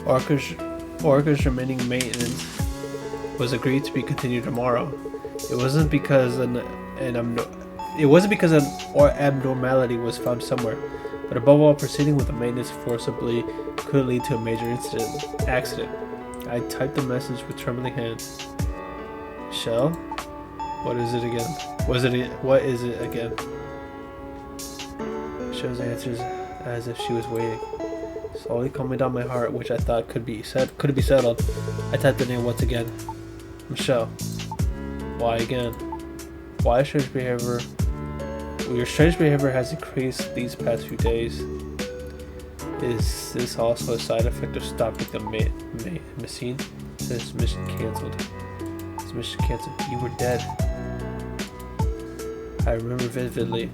Orca's remaining maintenance was agreed to be continued tomorrow. It wasn't because an abnormality was found somewhere, but above all, proceeding with the maintenance forcibly could lead to a major accident. I typed the message with trembling hands. Michelle? What is it again? What is it again? Michelle's answers as if she was waiting. Slowly calming down my heart, which I thought could be settled. I typed the name once again. Michelle. Why again? Why strange behavior? Well, your strange behavior has increased these past few days. Is this also a side effect of stopping the machine? This mission cancelled. This mission cancelled. You were dead. I remember vividly,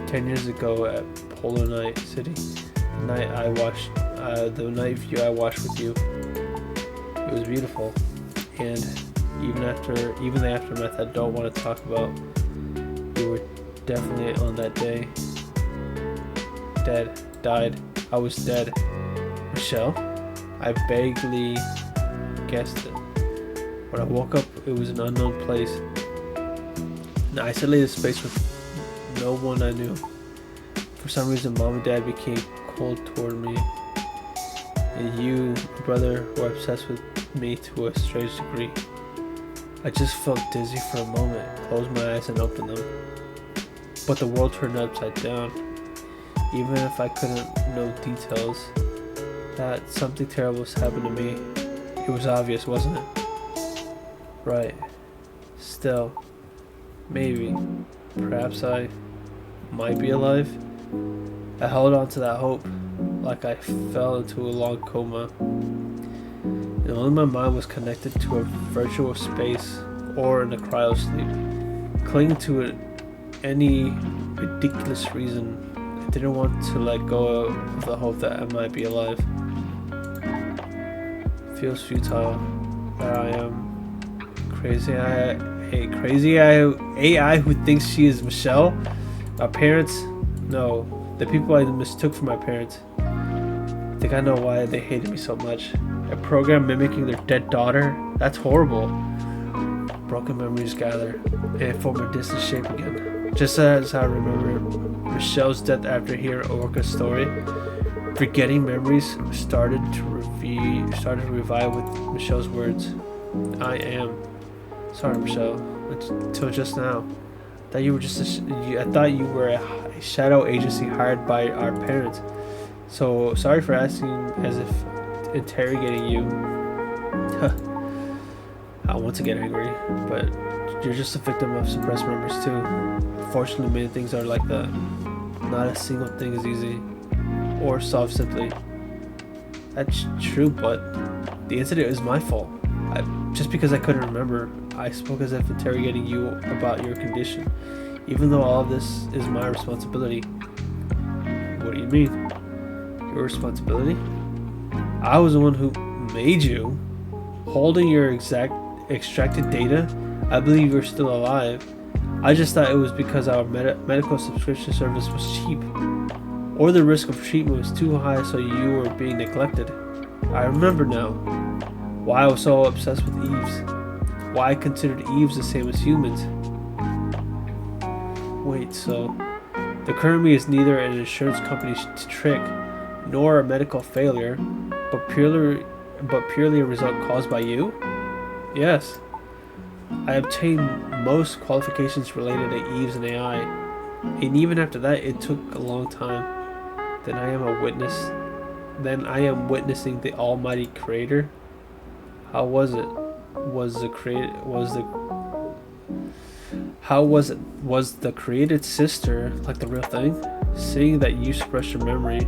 10 years ago at Polar Night City, the night view I watched with you. It was beautiful, and even the aftermath I don't want to talk about. You were definitely on that day. Died. I was dead. Michelle? I vaguely guessed it. When I woke up, it was an unknown place. An isolated space with no one I knew. For some reason, Mom and Dad became cold toward me. And you, my brother, were obsessed with me to a strange degree. I just felt dizzy for a moment, closed my eyes and opened them. But the world turned upside down. Even if I couldn't know details, that something terrible was happening to me. It was obvious, wasn't it? Right. Still, maybe, perhaps I might be alive. I held on to that hope, like I fell into a long coma. And only my mind was connected to a virtual space or in a cryosleep. Clinging to it any ridiculous reason, I didn't want to let go of the hope that I might be alive. Feels futile that I am crazy AI who thinks she is Michelle. My parents, no, the people I mistook for my parents. I think I know why they hated me so much. A program mimicking their dead daughter? That's horrible. Broken memories gather and form a distant shape again. Just as I remember Michelle's death after hearing Orca's story, forgetting memories started to revive with Michelle's words. I am sorry, Michelle. Until just now, I thought you were a shadow agency hired by our parents. So sorry for asking as if interrogating you. I want to get angry, but you're just a victim of suppressed memories too. Fortunately, many things are like that. Not a single thing is easy or solved simply. That's true, but the incident is my fault. Just because I couldn't remember, I spoke as if interrogating you about your condition, even though all of this is my responsibility. What do you mean? Your responsibility? I was the one who made you. Holding your extracted data, I believe you're still alive. I just thought it was because our medical subscription service was cheap, or the risk of treatment was too high, so you were being neglected. I remember now why I was so obsessed with Eves, why I considered Eves the same as humans. Wait, so the current me is neither an insurance company's trick nor a medical failure, but purely a result caused by you? Yes. I obtained most qualifications related to Eves and AI, and even after that it took a long time. Then I am witnessing the Almighty Creator. How was it? Was the created sister like the real thing? Seeing that you suppressed your memory,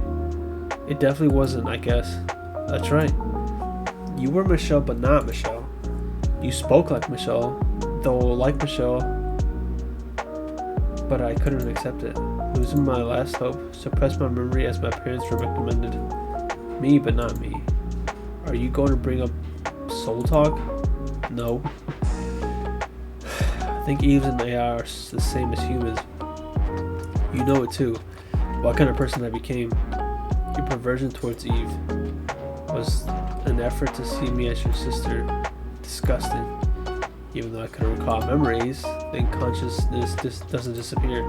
it definitely wasn't, I guess. That's right. You were Michelle, but not Michelle. You spoke like Michelle, though like Michelle, but I couldn't accept it. Losing my last hope, suppressed my memory as my parents recommended. Me, but not me. Are you going to bring up soul talk? No. I think Eves and AI are the same as humans. You know it too. What kind of person I became. Your perversion towards Eve. was an effort to see me as your sister disgusting. Even though I couldn't recall memories, then consciousness doesn't disappear.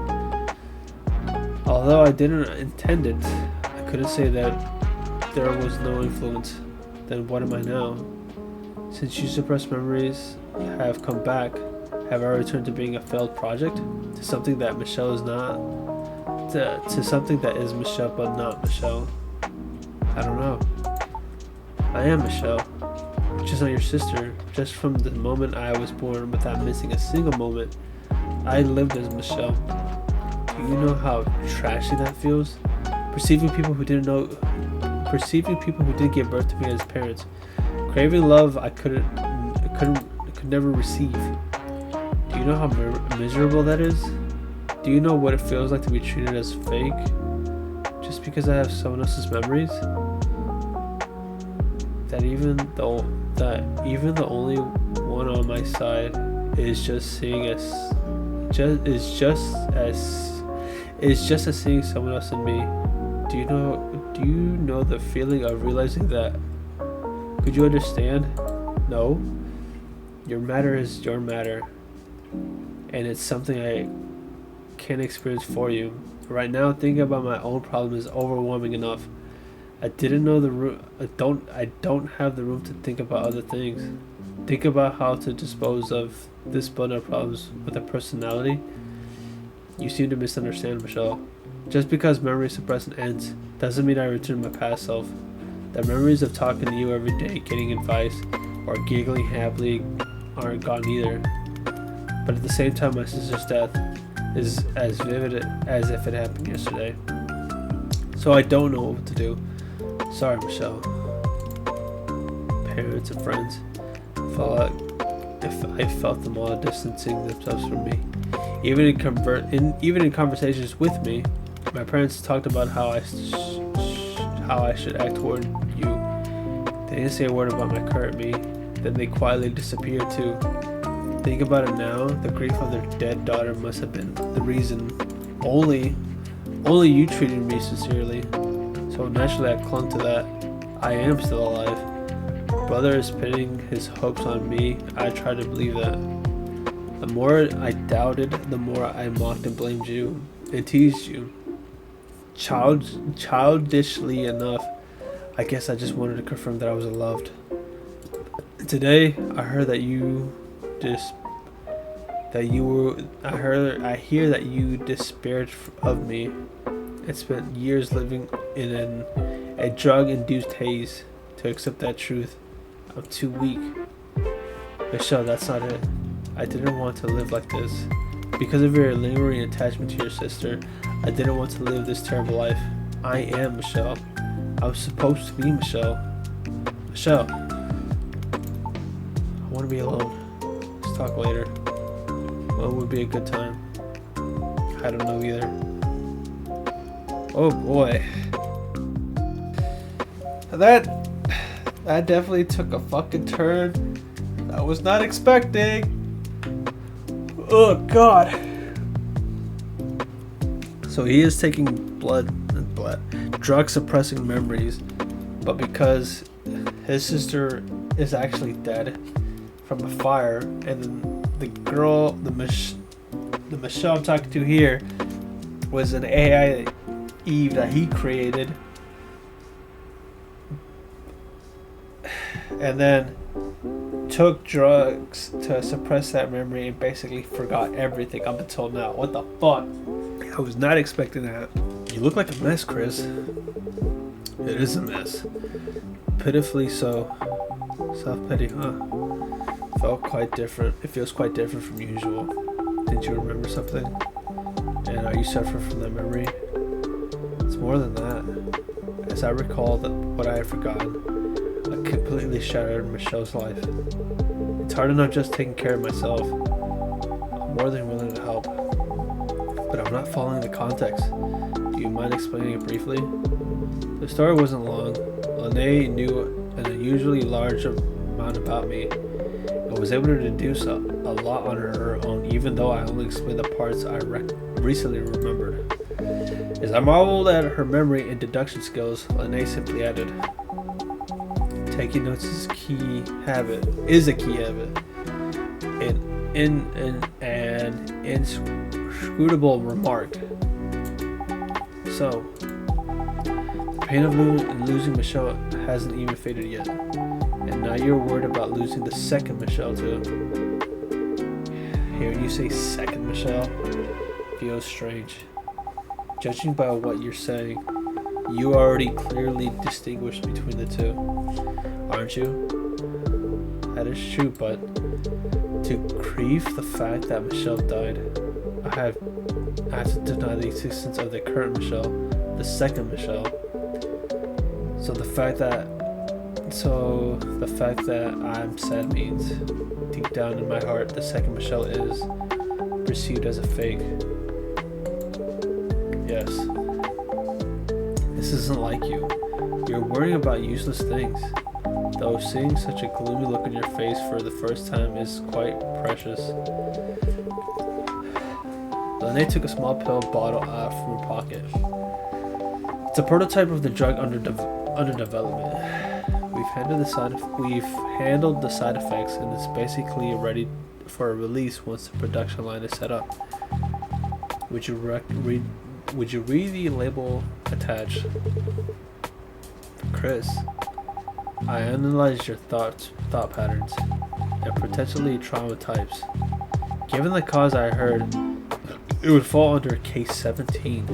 Although I didn't intend it, I couldn't say that there was no influence. Then what am I now? Since you suppressed memories have come back, have I returned to being a failed project? To something that Michelle is not? To something that is Michelle but not Michelle? I don't know. I am Michelle, just not your sister. Just from the moment I was born, without missing a single moment, I lived as Michelle. Do you know how trashy that feels? Perceiving people who didn't give birth to me as parents, craving love I could never receive. Do you know how miserable that is? Do you know what it feels like to be treated as fake, just because I have someone else's memories? That even the only one on my side is just as seeing someone else in me. Do you know the feeling of realizing that? Could you understand? No. Your matter is your matter, and it's something I can't experience for you. Right now, thinking about my own problem is overwhelming enough. I didn't know the room. I don't have the room to think about other things. Think about how to dispose of this bundle of problems with a personality. You seem to misunderstand, Michelle. Just because memory suppression ends doesn't mean I return my past self. The memories of talking to you every day, getting advice, or giggling happily aren't gone either. But at the same time, my sister's death is as vivid as if it happened yesterday. So I don't know what to do. Sorry, Michelle. Parents and friends, I felt them all distancing themselves from me. Even in conversations with me, my parents talked about how I should act toward you. They didn't say a word about my current me. Then they quietly disappeared too. Think about it now. The grief of their dead daughter must have been the reason. Only you treated me sincerely. So naturally I clung to that. I am still alive. Brother is pinning his hopes on me. I tried to believe that. The more I doubted, the more I mocked and blamed you and teased you. Childishly enough, I guess I just wanted to confirm that I was loved. Today, I heard that I hear that you despaired of me and spent years living in a drug-induced haze to accept that truth. I'm too weak. Michelle, that's not it. I didn't want to live like this. Because of your lingering attachment to your sister, I didn't want to live this terrible life. I am Michelle. I was supposed to be Michelle. Michelle, I want to be alone. Let's talk later. What would be a good time? I don't know either. Oh boy. That definitely took a fucking turn I was not expecting. Oh god. So he is taking drug suppressing memories, but because his sister is actually dead from a fire, and then the girl, the Michelle I'm talking to here, was an AI Eve that he created, and then took drugs to suppress that memory and basically forgot everything up until now. What the fuck? I was not expecting that. You look like a mess, Chris. It is a mess. Pitifully so. Self-pity, huh? Felt quite different. It feels quite different from usual. Did you remember something? And are you suffering from that memory? It's more than that. As I recall what I had forgotten, I completely shattered Michelle's life. It's hard enough just taking care of myself. I'm more than willing to help, but I'm not following the context. Do you mind explaining it briefly? The story wasn't long. Lene knew an unusually large amount about me and was able to deduce a lot on her own, even though I only explained the parts I recently remembered. As I marveled at her memory and deduction skills, Lene simply added, Taking notes is a key habit. An inscrutable remark. So, the pain of losing Michelle hasn't even faded yet, and now you're worried about losing the second Michelle too. Hearing you say second Michelle feels strange. Judging by what you're saying, you already clearly distinguish between the two, aren't you? That is true, but to grieve the fact that Michelle died, I have to deny the existence of the current Michelle, the second Michelle. So the fact that I'm sad means deep down in my heart the second Michelle is perceived as a fake. Yes. This isn't like you. You're worrying about useless things. Though seeing such a gloomy look on your face for the first time is quite precious. Lene took a small pill bottle out from her pocket. It's a prototype of the drug under development. We've handled the side effects, and it's basically ready for a release once the production line is set up. Would you read the label attached? Chris, I analyzed your thought patterns and potentially trauma types. Given the cause I heard, it would fall under case 17.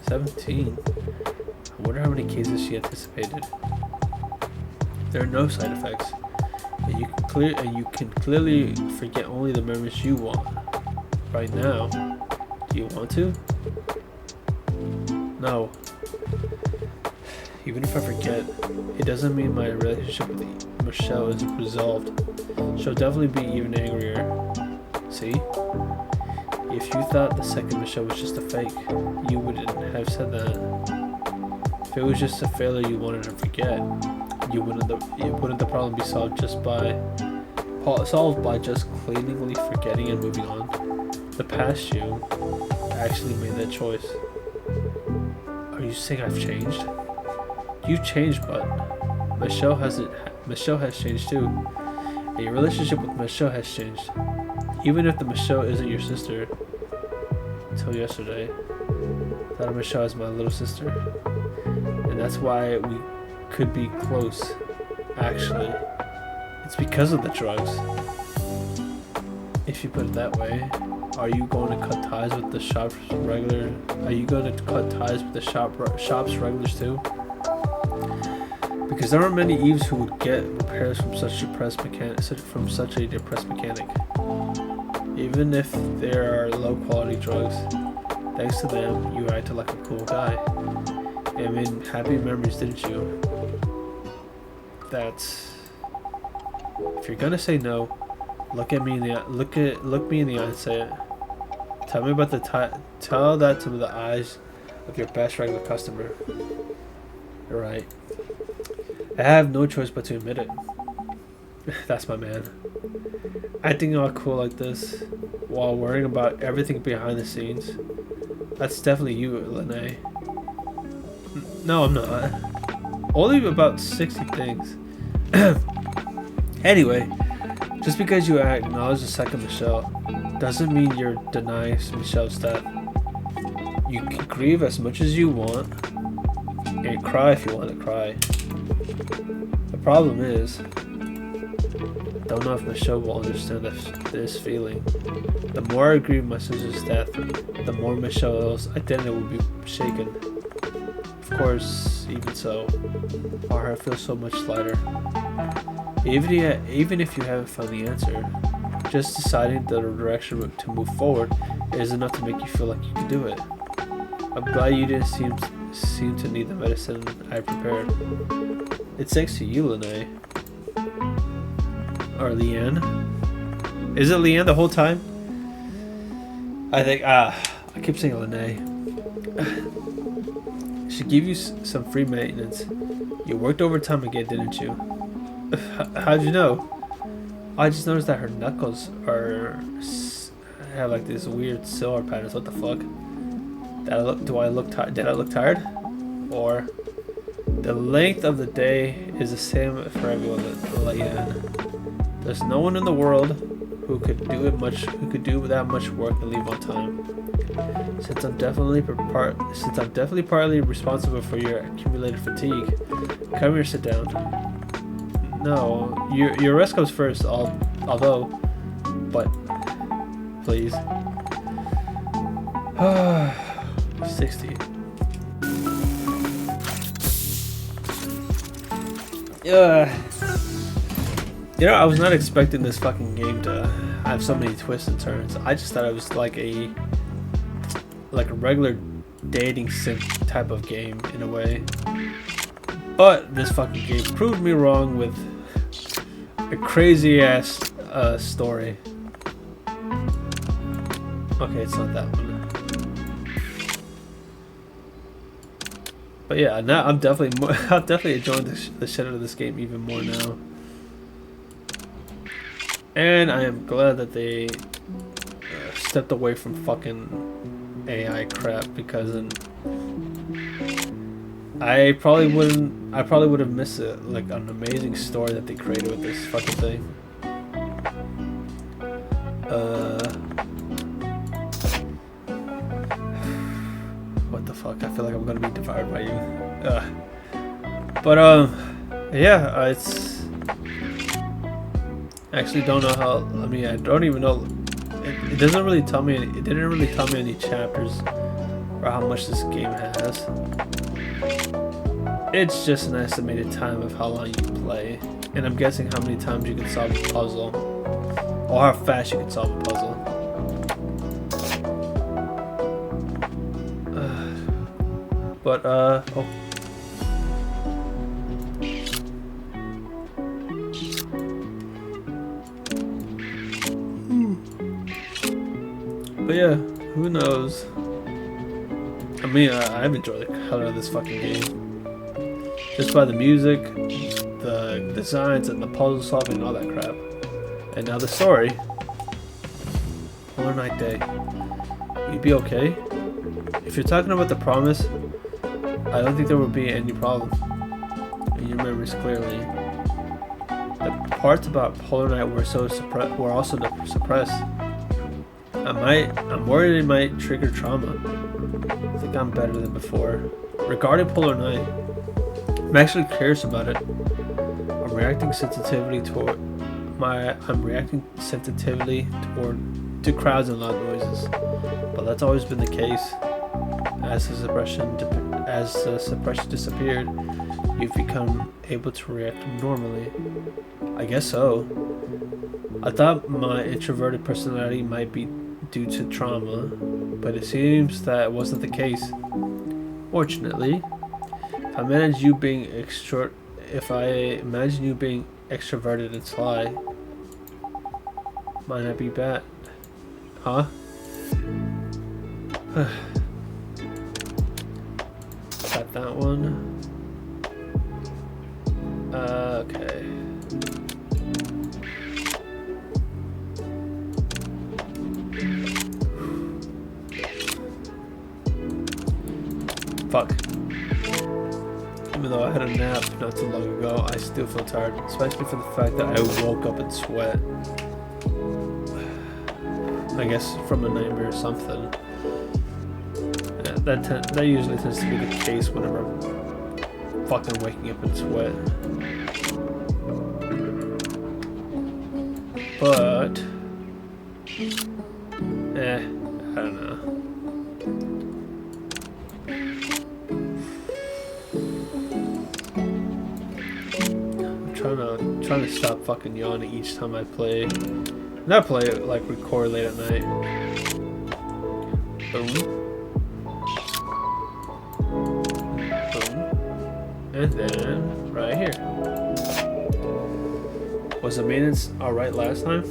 17? I wonder how many cases she anticipated. There are no side effects, and you can clearly forget only the memories you want. Right now, do you want to? No. Even if I forget, it doesn't mean my relationship with Michelle is resolved. She'll definitely be even angrier. See? If you thought the second Michelle was just a fake, you wouldn't have said that. If it was just a failure you wanted to forget, wouldn't the problem be solved by just cleanly forgetting and moving on? The past you actually made that choice. Are you saying I've changed? You've changed, but Michelle has changed too. And your relationship with Michelle has changed. Even if the Michelle isn't your sister. Until yesterday, I thought of Michelle as my little sister. And that's why we could be close. Actually, it's because of the drugs. If you put it that way, are you going to cut ties with the shop's regular? Are you going to cut ties with the shop's regulars too? Because there aren't many Eves who would get repairs from such a depressed mechanic. Even if there are low quality drugs, thanks to them, you acted like a cool guy. I mean, happy memories, didn't you? That's. If you're gonna say no, look me in the eye and say it. Tell me about tell that to the eyes of your best regular customer. You're right. I have no choice but to admit it. That's my man. Acting all cool like this, while worrying about everything behind the scenes. That's definitely you, Lene. No, I'm not. Only about 60 things. Anyway, just because you acknowledge the second Michelle doesn't mean you're denying Michelle's death. You can grieve as much as you want and cry if you want to cry. The problem is, I don't know if Michelle will understand this feeling. The more I grieve my sister's death, the more Michelle's identity will be shaken. Of course, even so, our heart feels so much lighter. Even if you haven't found the answer, just deciding the direction to move forward is enough to make you feel like you can do it. I'm glad you didn't seem to need the medicine I prepared. It's thanks to you, Lene. Or Leanne. Is it Leanne the whole time? I think, I keep saying Lene. She gave you some free maintenance. You worked overtime again, didn't you? How'd you know? I just noticed that her knuckles have like these weird silver patterns. What the fuck? Did I look tired? Or The length of the day is the same for everyone. To let you in. There's no one in the world who could do that much work and leave on time. Since I'm definitely partly responsible for your accumulated fatigue, come here, sit down. No, your rest comes first. But please. 60. You know, I was not expecting this fucking game to have so many twists and turns. I just thought it was like a regular dating sim type of game in a way. But this fucking game proved me wrong with a crazy ass story. Okay, it's not that one. But yeah, now I'm definitely enjoying the shit out of this game even more now. And I am glad that they stepped away from fucking AI crap, because I probably would have missed like an amazing story that they created with this fucking thing. What the fuck? I feel like I'm gonna be devoured by you. Yeah, it's. I actually don't know how. I mean, I don't even know. It doesn't really tell me. It didn't really tell me any chapters or how much this game has. It's just an estimated time of how long you play, and I'm guessing how many times you can solve a puzzle, or how fast you can solve a puzzle. Oh. But yeah, who knows? I mean, I've enjoyed the hell out of this fucking game. Just by the music, the designs, and the puzzle solving, and all that crap. And now the story. Polar night day. Will you be okay? If you're talking about the promise, I don't think there will be any problem. And you remember this clearly. The parts about Polar Night were also suppressed. I'm worried it might trigger trauma. I think I'm better than before. Regarding Polar Night, I'm actually curious about it. I'm reacting sensitively to crowds and loud noises, but that's always been the case. As the suppression disappeared, you've become able to react normally. I guess so. I thought my introverted personality might be due to trauma, but it seems that wasn't the case. Fortunately, if I imagine you being extroverted and sly, might not be bad. Huh? Got that one. Okay. Fuck. Even though I had a nap not too long ago, I still feel tired, especially for the fact that I woke up in sweat. I guess from a nightmare or something. That usually tends to be the case whenever I'm fucking waking up in sweat. But I don't know. I'm trying to stop fucking yawning each time I play. Not play it, like record late at night. Boom. And then, right here. Was the maintenance alright last time?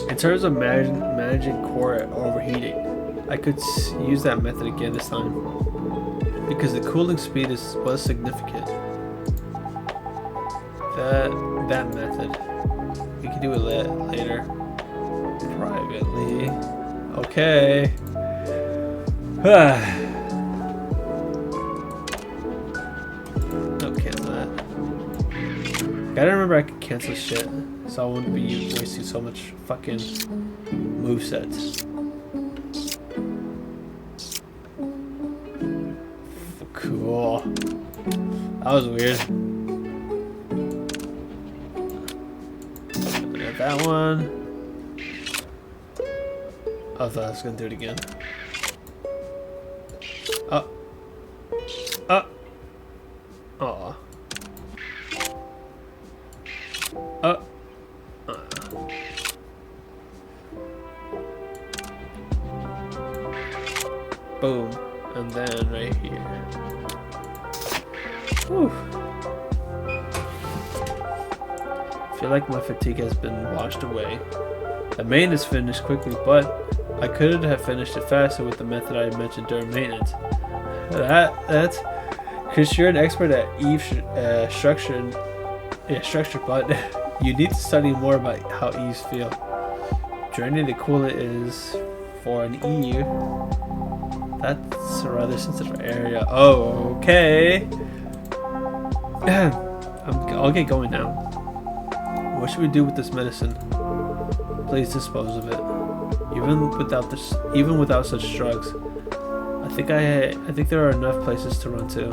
In terms of managing core overheating, I could use that method again this time. Because the cooling speed was significant. That method. We can do it later. Privately. Okay. Gotta remember I could cancel shit, so I wouldn't be wasting so much fucking movesets. Cool. That was weird. That one. I thought I was gonna do it again. Oh. Oh. Aw. Oh. Boom. And then right here. Whew. I feel like my fatigue has been washed away. The main is finished quickly, but I could have finished it faster with the method I mentioned during maintenance. That's Chris, you're an expert at Eve structure, but you need to study more about how Eves feel. Draining the coolant is for an Eve. That's a rather sensitive area. Oh, okay. I'll get going now. What should we do with this medicine? Please dispose of it. Even without such drugs, I think there are enough places to run to.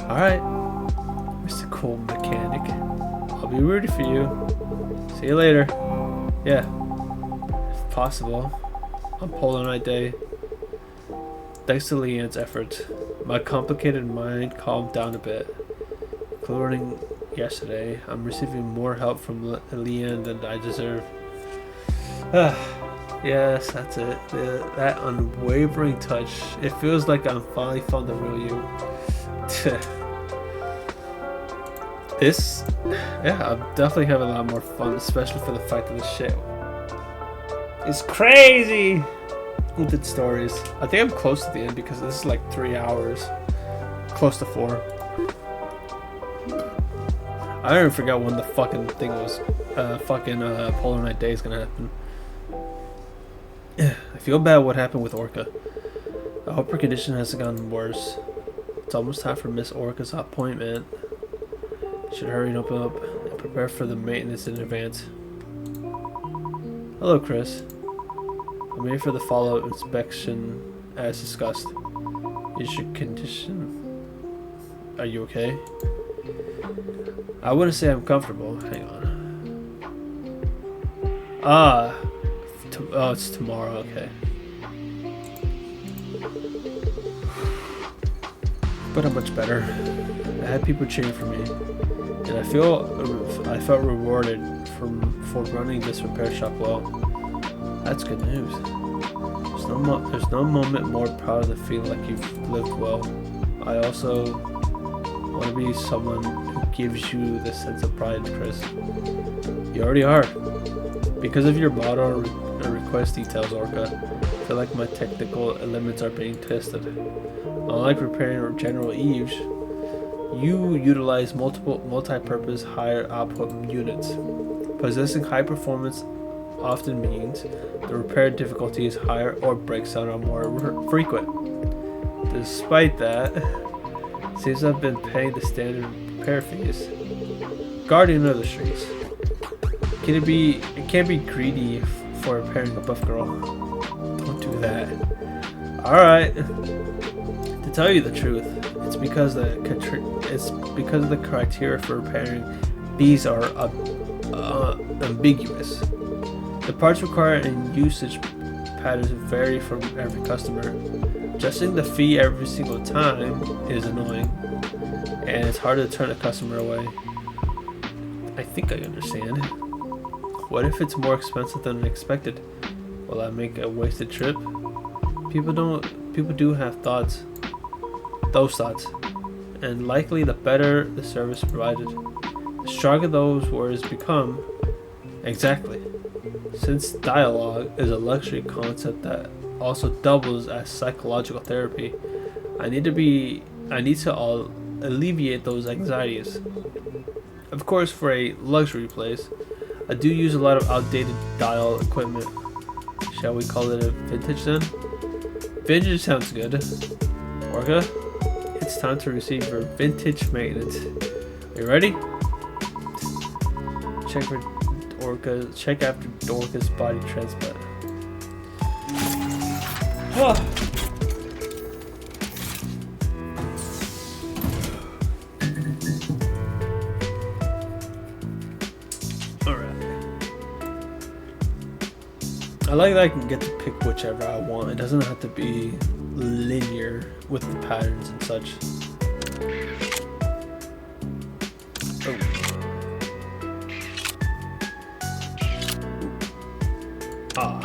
All right, Mr. Cool Mechanic. I'll be rooting for you. See you later. Yeah, if possible, on Polar Night Day. Thanks to Leanne's efforts, my complicated mind calmed down a bit. Including yesterday, I'm receiving more help from Leanne than I deserve. Yes, that's it. That unwavering touch. It feels like I'm finally found the real you. I'm definitely having a lot more fun, especially for the fact that this shit is crazy with its stories. I think I'm close to the end because this is like 3 hours, close to 4. I don't even forgot when the fucking thing was. Polar Night Day is gonna happen. I feel bad what happened with Orca. I hope her condition hasn't gotten worse. It's almost time for Miss Orca's appointment. Should hurry up and prepare for the maintenance in advance. Hello, Chris. I'm here for the follow-up inspection as discussed. Is your condition... Are you okay? I wouldn't say I'm comfortable. Hang on. Oh, it's tomorrow. Okay. But I'm much better. I had people cheering for me, and I felt rewarded for running this repair shop well. That's good news. There's no moment more proud than feeling like you've lived well. I also want to be someone who gives you the sense of pride, Chris. You already are. Because of your motto and request details, Orca, I feel like my technical limits are being tested. Unlike repairing General Eves, you utilize multiple multi-purpose higher output units. Possessing high performance often means the repair difficulty is higher or breakdowns are more frequent. Despite that, since I've been paying the standard repair fees, guardian of the streets, it can't be greedy for repairing a buff girl. Don't do that. Alright. To tell you the truth, it's because the criteria for repairing these are ambiguous. The parts required and usage patterns vary from every customer. Adjusting the fee every single time is annoying, and it's hard to turn a customer away. I think I understand. What if it's more expensive than expected? Will I make a wasted trip? People do have those thoughts, and likely the better the service provided, the stronger those words become. Exactly. Since dialogue is a luxury concept that also doubles as psychological therapy, I need to alleviate those anxieties. Of course, for a luxury place, I do use a lot of outdated dial equipment. Shall we call it a vintage then? Vintage sounds good. Orca, it's time to receive your vintage maintenance. You ready? Check for Orca. Check after Dorcas body transplant. I like that I can get to pick whichever I want. It doesn't have to be linear with the patterns and such. Oh. Ah.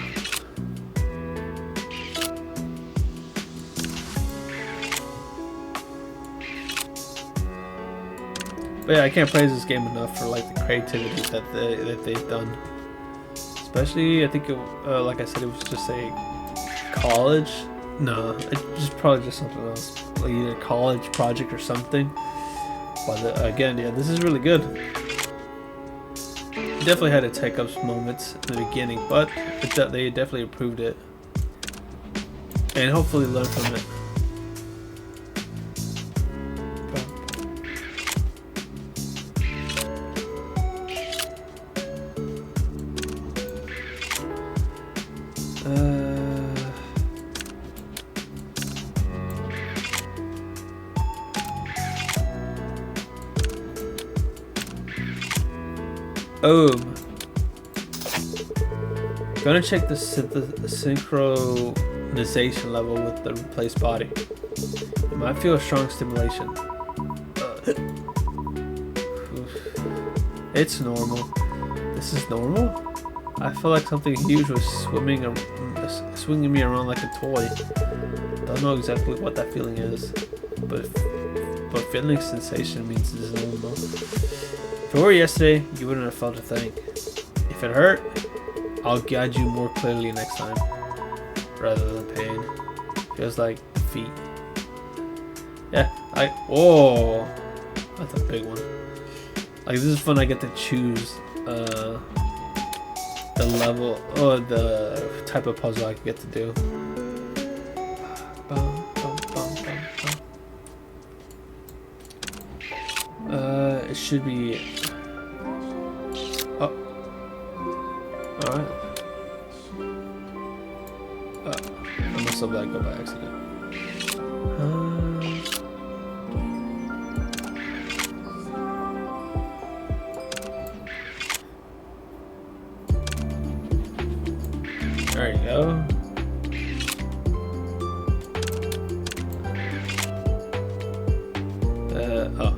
But yeah, I can't praise this game enough for like the creativity that they've done. Especially, I think, like I said, it was just a college. No, it's just probably just something else, like either a college project or something. But again, yeah, this is really good. It definitely had its hiccups moments in the beginning, but they definitely improved it, and hopefully learn from it. Gonna check the synchronization level with the replaced body. You might feel a strong stimulation. It's normal. This is normal? I feel like something huge was swinging me around like a toy. Don't know exactly what that feeling is, but feeling sensation means it's normal. If it were yesterday, you wouldn't have felt a thing. If it hurt, I'll guide you more clearly next time, rather than pain. Feels like defeat. Yeah, whoa, that's a big one. Like, this is fun. I get to choose the level or the type of puzzle I get to do. It should be. Oh, all right. I must have let go by accident. There you go. Oh.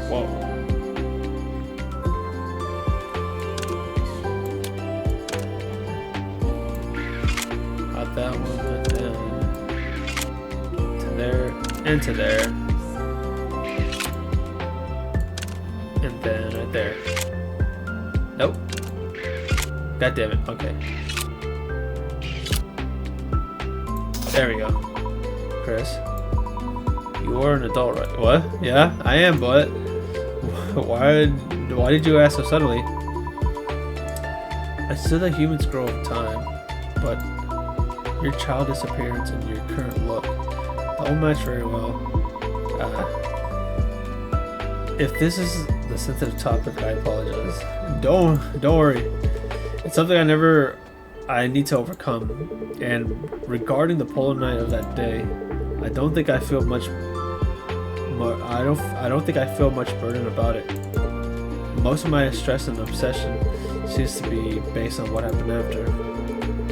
Whoa. Got that one right there. To there and to there. And then right there. Nope. God damn it. Okay. There we go. Chris. You are an adult, right? What? Yeah, I am, but why did you ask so suddenly? I said that humans grow over time, but your child disappearance and your current look don't match very well. If this is the sensitive topic, I apologize. Don't worry. It's something I need to overcome. And regarding the polar night of that day, I don't think I feel much. I don't think I feel much burden about it. Most of my stress and obsession seems to be based on what happened after,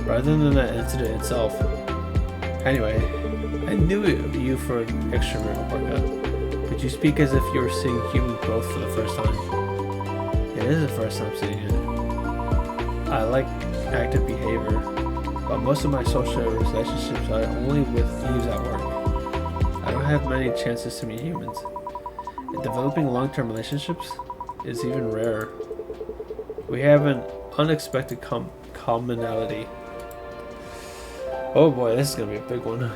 rather than that incident itself. Anyway, I knew you for an extrovert, Orca, but you speak as if you were seeing human growth for the first time. It is the first time seeing it. I like active behavior, but most of my social relationships are only with thieves at work. I don't have many chances to meet humans, and developing long-term relationships is even rarer. We have an unexpected commonality. Oh boy, this is gonna be a big one.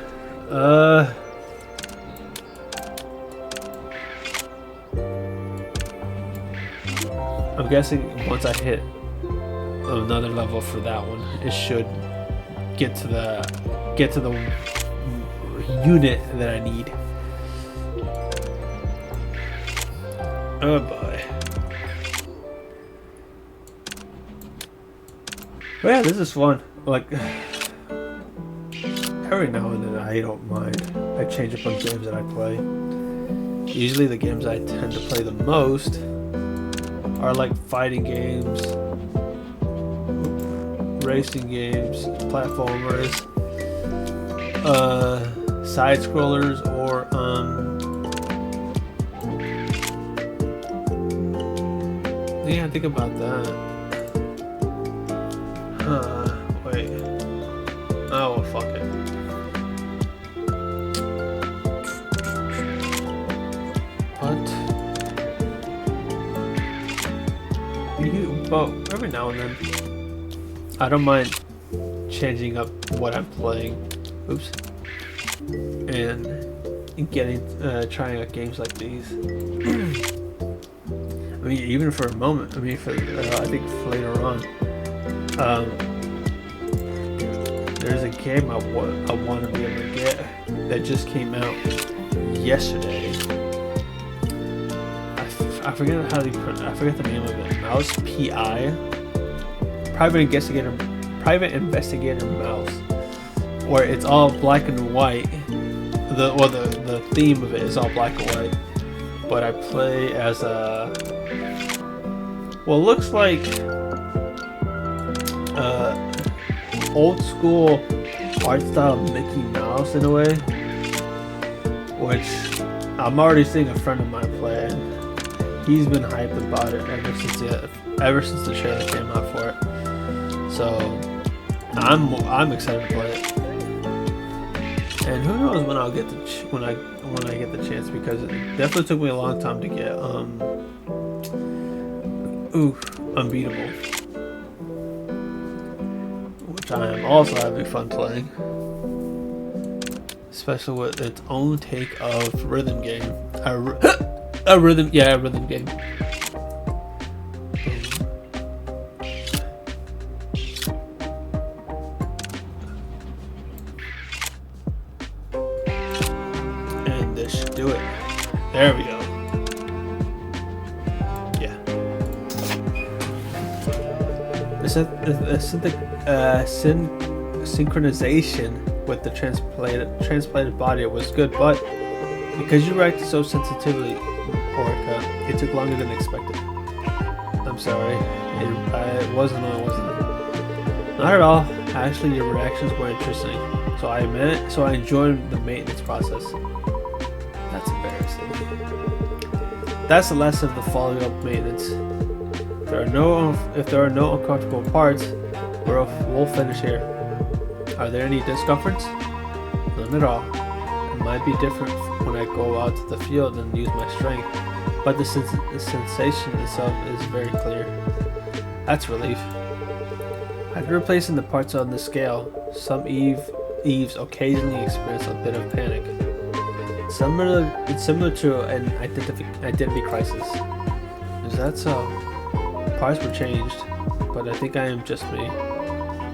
I'm guessing once I hit another level for that one. It should get to the unit that I need. Oh boy. But yeah, this is fun. Like, every now and then I don't mind. I change up on games that I play. Usually the games I tend to play the most are like fighting games, racing games, platformers, side scrollers, or yeah, think about that. Wait. Oh, well, fuck it. But every now and then, I don't mind changing up what I'm playing. Oops. And getting trying out games like these. I mean, even for a moment. I mean, for I think later on, there's a game I want to be able to get that just came out yesterday. I forget how I forget the name of it. Mouse PI, Private Investigator Mouse, where it's all black and white. The theme of it is all black and white, but I play as a looks like old school art style Mickey Mouse in a way, which I'm already seeing a friend of mine play. He's been hyped about it ever since the trailer came out for it. So I'm excited to play it. And who knows when I'll get when I get the chance, because it definitely took me a long time to get Unbeatable, which I am also having fun playing, especially with its own take of rhythm game. A rhythm game. And this should do it. There we go. Yeah. Synchronization with the transplanted body was good, but because you reacted so sensitively, Orca, it took longer than expected. I'm sorry. It wasn't. Not at all. Actually, your reactions were interesting. So I enjoyed the maintenance process. That's embarrassing. That's the last of the follow-up maintenance. If there are no uncomfortable parts, we'll finish here. Are there any discomforts? None at all. It might be different when I go out to the field and use my strength, but the sensation itself is very clear. That's relief. After replacing the parts on the scale, some Eves occasionally experience a bit of panic. It's similar to an identity crisis. Is that so? Parts were changed, but I think I am just me.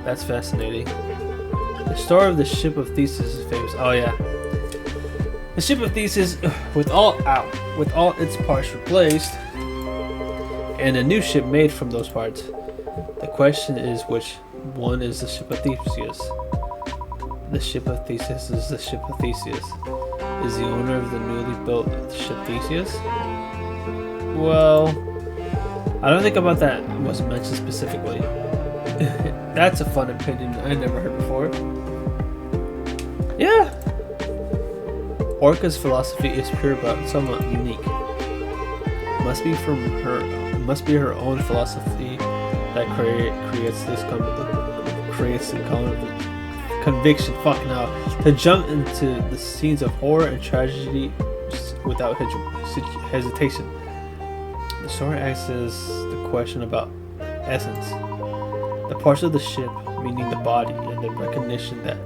That's fascinating. The story of the ship of Theseus is famous. Oh yeah. The ship of Theseus, with all its parts replaced, and a new ship made from those parts. The question is, which one is the ship of Theseus? The ship of Theseus is the ship of Theseus. Is the owner of the newly built ship Theseus? Well, I don't think about that was mentioned specifically. That's a fun opinion I never heard before. Yeah. Orca's philosophy is pure but somewhat unique. Must be her own philosophy that creates the conviction. Fuck no. To jump into the scenes of horror and tragedy without hesitation. The story asks the question about essence. The parts of the ship, meaning the body, and the recognition that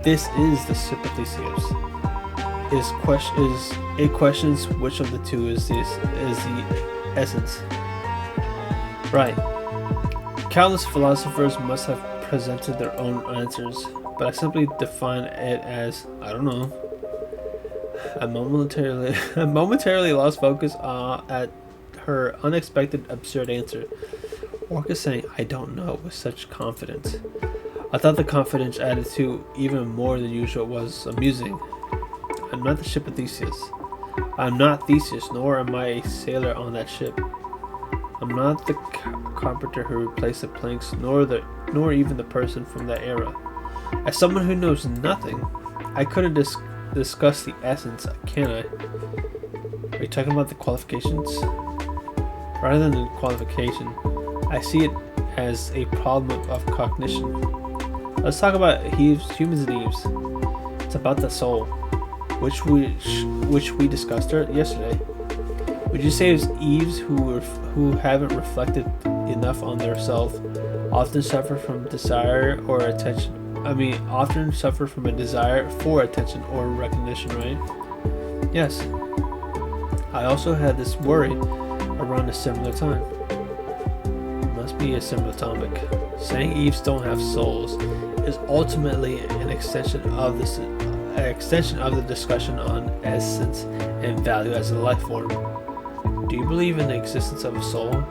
this is the ship of Theseus. It questions which of the two is the essence. Right. Countless philosophers must have presented their own answers, but I simply define it as, I don't know. I momentarily lost focus at her unexpected, absurd answer. Orca saying, I don't know, with such confidence. I thought the confidence added to even more than usual was amusing. I'm not the ship of Theseus. I'm not Theseus, nor am I a sailor on that ship. I'm not the carpenter who replaced the planks, nor even the person from that era. As someone who knows nothing, I couldn't discuss the essence, can I? Are you talking about the qualifications? Rather than the qualification, I see it as a problem of cognition. Let's talk about humans and Eves. It's about the soul, which we discussed yesterday. Would you say it's Eves who haven't reflected enough on their self, often suffer from desire or attention? Often suffer from a desire for attention or recognition, right? Yes. I also had this worry around a similar time. It must be a similar topic. Saying Eves don't have souls is ultimately an extension of the discussion on essence and value as a life form. Do you believe in the existence of a soul?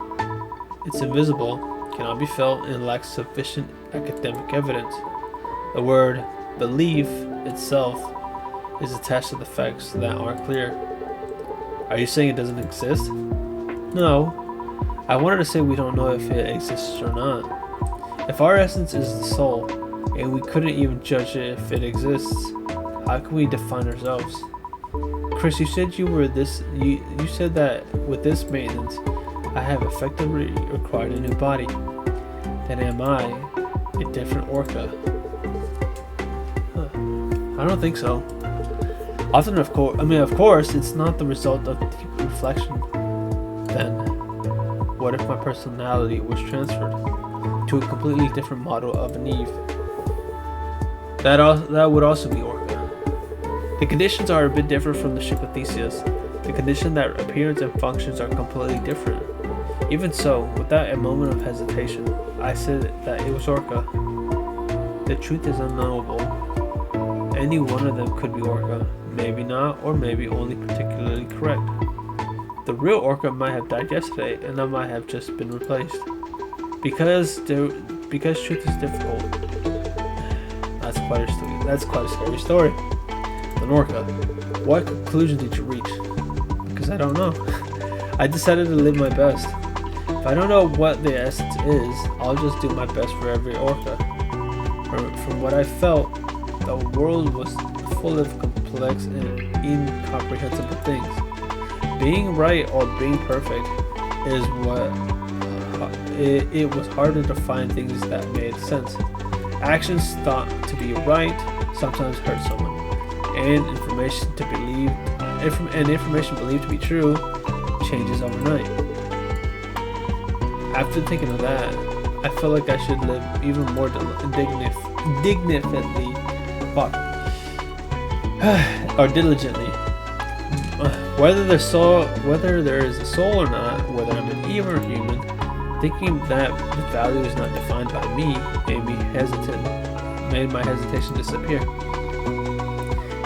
It's invisible, cannot be felt, and lacks sufficient academic evidence. The word belief itself is attached to the facts that aren't clear. Are you saying it doesn't exist? No. I wanted to say we don't know if it exists or not. If our essence is the soul, and we couldn't even judge it if it exists, how can we define ourselves? Chris, you said you said that with this maintenance, I have effectively acquired a new body. Then am I a different Orca? I don't think so. Often, of course, it's not the result of deep reflection. Then, what if my personality was transferred to a completely different model of an Eve? That would also be Orca. The conditions are a bit different from the ship of Theseus. The condition that appearance and functions are completely different. Even so, without a moment of hesitation, I said that it was Orca. The truth is unknowable. Any one of them could be Orca, maybe not, or maybe only particularly correct. The real Orca might have died yesterday, and I might have just been replaced. Because truth is difficult. That's quite a scary story. Then Orca, what conclusion did you reach? Because I don't know. I decided to live my best. If I don't know what the essence is, I'll just do my best for every Orca. From what I felt, the world was full of complex and incomprehensible things. Being right or being perfect is what it was harder to find things that made sense. Actions thought to be right sometimes hurt someone, and information believed to be true changes overnight. After thinking of that, I felt like I should live even more diligently. Whether there is a soul or not, whether I'm an Eve or a human, thinking that the value is not defined by me made my hesitation disappear,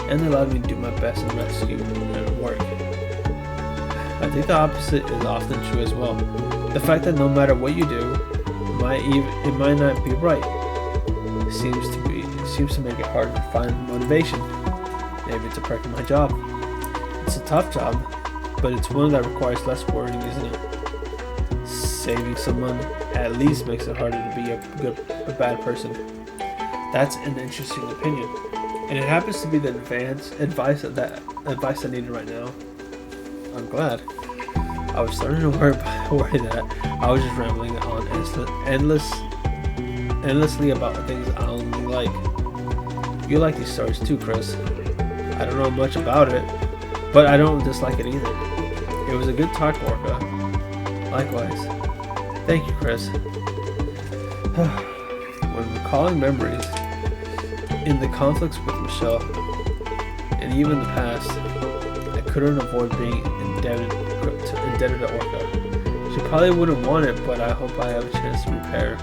and allowed me to do my best in rescue and work. I think the opposite is often true as well. The fact that no matter what you do, it might not be right. Seems to make it harder to find motivation. Maybe it's a perk of my job. It's a tough job, but it's one that requires less worrying, isn't it? Saving someone at least makes it harder to be a bad person. That's an interesting opinion, and it happens to be the advice I needed right now. I'm glad. I was starting to worry that I was just rambling on endlessly about things I only like. You like these stories too, Chris. I don't know much about it, but I don't dislike it either. It was a good talk, Orca. Likewise. Thank you, Chris. When recalling memories, in the conflicts with Michelle, and even the past, I couldn't avoid being indebted to Orca. She probably wouldn't want it, but I hope I have a chance to repair.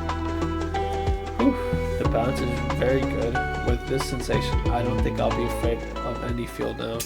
Whew. The balance is very good. With this sensation, I don't think I'll be afraid of any field now.